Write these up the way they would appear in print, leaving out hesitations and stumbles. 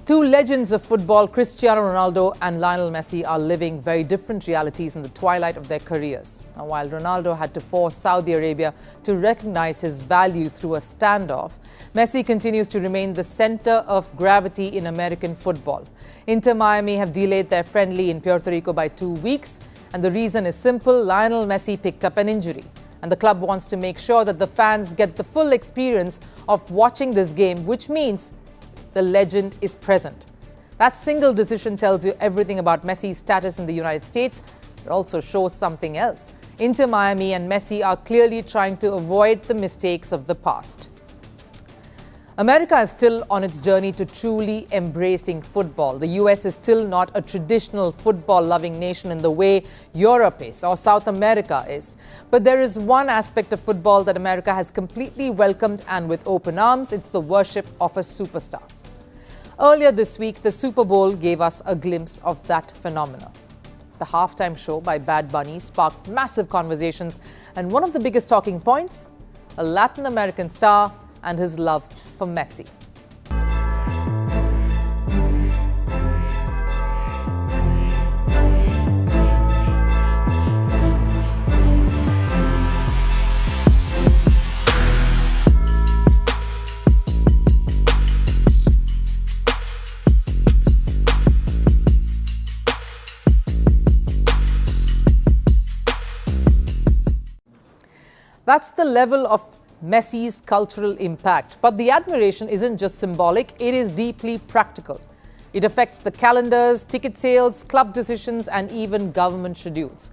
Two legends of football, Cristiano Ronaldo and Lionel Messi, are living very different realities in the twilight of their careers. Now, while Ronaldo had to force Saudi Arabia to recognize his value through a standoff, Messi continues to remain the center of gravity in American football. Inter Miami have delayed their friendly in Puerto Rico by 2 weeks, and the reason is simple: Lionel Messi picked up an injury. And the club wants to make sure that the fans get the full experience of watching this game, which means the legend is present. That single decision tells you everything about Messi's status in the United States. It also shows something else. Inter Miami and Messi are clearly trying to avoid the mistakes of the past. America is still on its journey to truly embracing football. The US is still not a traditional football-loving nation in the way Europe is or South America is. But there is one aspect of football that America has completely welcomed and with open arms. It's the worship of a superstar. Earlier this week, the Super Bowl gave us a glimpse of that phenomenon. The halftime show by Bad Bunny sparked massive conversations, and one of the biggest talking points, a Latin American star and his love for Messi. That's the level of Messi's cultural impact. But the admiration isn't just symbolic, it is deeply practical. It affects the calendars, ticket sales, club decisions, and even government schedules.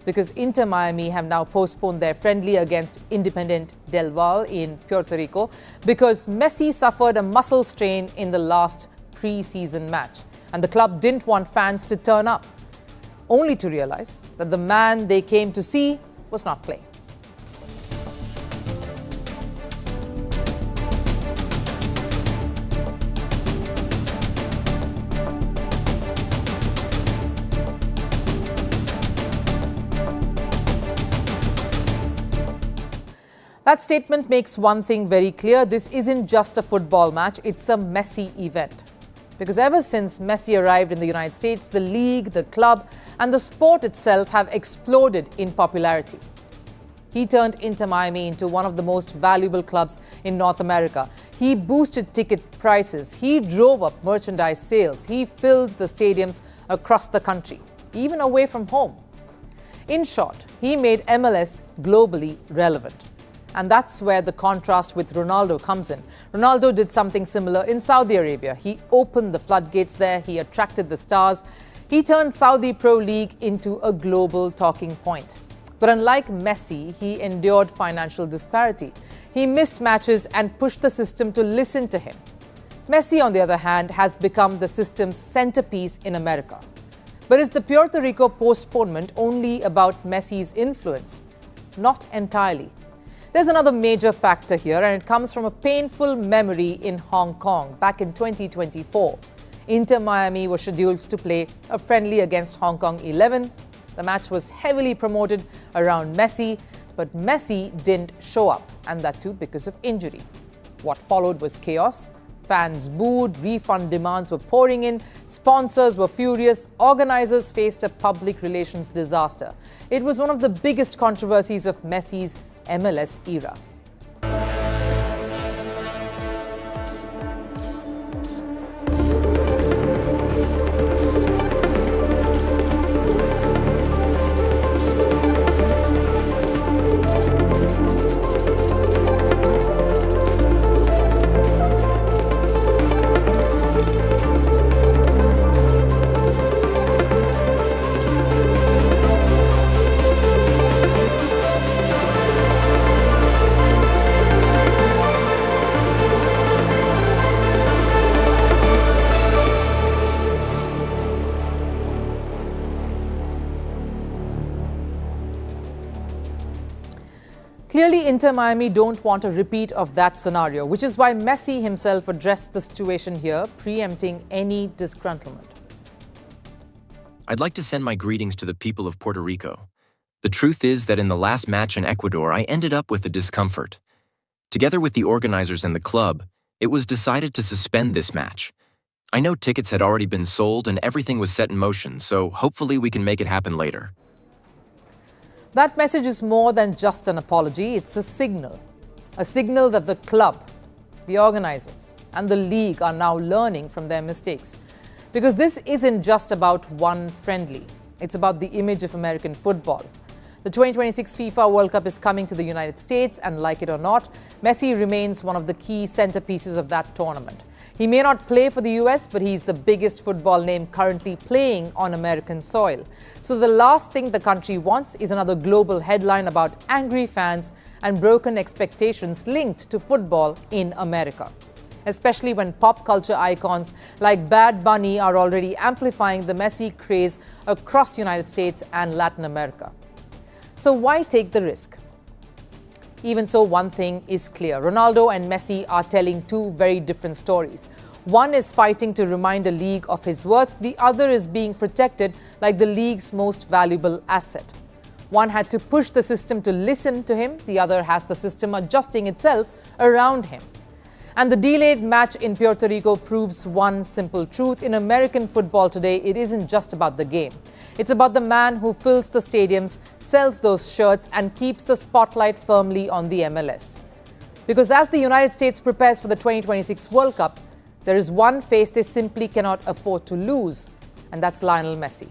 Because Inter Miami have now postponed their friendly against Independiente del Valle in Puerto Rico because Messi suffered a muscle strain in the last pre-season match. And the club didn't want fans to turn up, only to realize that the man they came to see was not playing. That statement makes one thing very clear: this isn't just a football match, it's a Messi event. Because ever since Messi arrived in the United States, the league, the club, and the sport itself have exploded in popularity. He turned Inter Miami into one of the most valuable clubs in North America. He boosted ticket prices, he drove up merchandise sales, he filled the stadiums across the country, even away from home. In short, he made MLS globally relevant. And that's where the contrast with Ronaldo comes in. Ronaldo did something similar in Saudi Arabia. He opened the floodgates there, he attracted the stars. He turned Saudi Pro League into a global talking point. But unlike Messi, he endured financial disparity. He missed matches and pushed the system to listen to him. Messi, on the other hand, has become the system's centerpiece in America. But is the Puerto Rico postponement only about Messi's influence? Not entirely. There's another major factor here, and it comes from a painful memory in Hong Kong back in 2024. Inter Miami was scheduled to play a friendly against Hong Kong 11. The match was heavily promoted around Messi, but Messi didn't show up, and that too because of injury. What followed was chaos. Fans booed, refund demands were pouring in, sponsors were furious, organizers faced a public relations disaster. It was one of the biggest controversies of Messi's MLS era. Clearly, Inter Miami don't want a repeat of that scenario, which is why Messi himself addressed the situation here, preempting any disgruntlement. I'd like to send my greetings to the people of Puerto Rico. The truth is that in the last match in Ecuador, I ended up with a discomfort. Together with the organizers and the club, it was decided to suspend this match. I know tickets had already been sold and everything was set in motion, so hopefully we can make it happen later. That message is more than just an apology, it's a signal that the club, the organizers, and the league are now learning from their mistakes. Because this isn't just about one friendly, it's about the image of American football. The 2026 FIFA World Cup is coming to the United States, and like it or not, Messi remains one of the key centerpieces of that tournament. He may not play for the US, but he's the biggest football name currently playing on American soil. So the last thing the country wants is another global headline about angry fans and broken expectations linked to football in America, especially when pop culture icons like Bad Bunny are already amplifying the Messi craze across the United States and Latin America. So why take the risk? Even so, one thing is clear. Ronaldo and Messi are telling two very different stories. One is fighting to remind a league of his worth. The other is being protected like the league's most valuable asset. One had to push the system to listen to him. The other has the system adjusting itself around him. And the delayed match in Puerto Rico proves one simple truth. In American football today, it isn't just about the game. It's about the man who fills the stadiums, sells those shirts, and keeps the spotlight firmly on the MLS. Because as the United States prepares for the 2026 World Cup, there is one face they simply cannot afford to lose, and that's Lionel Messi.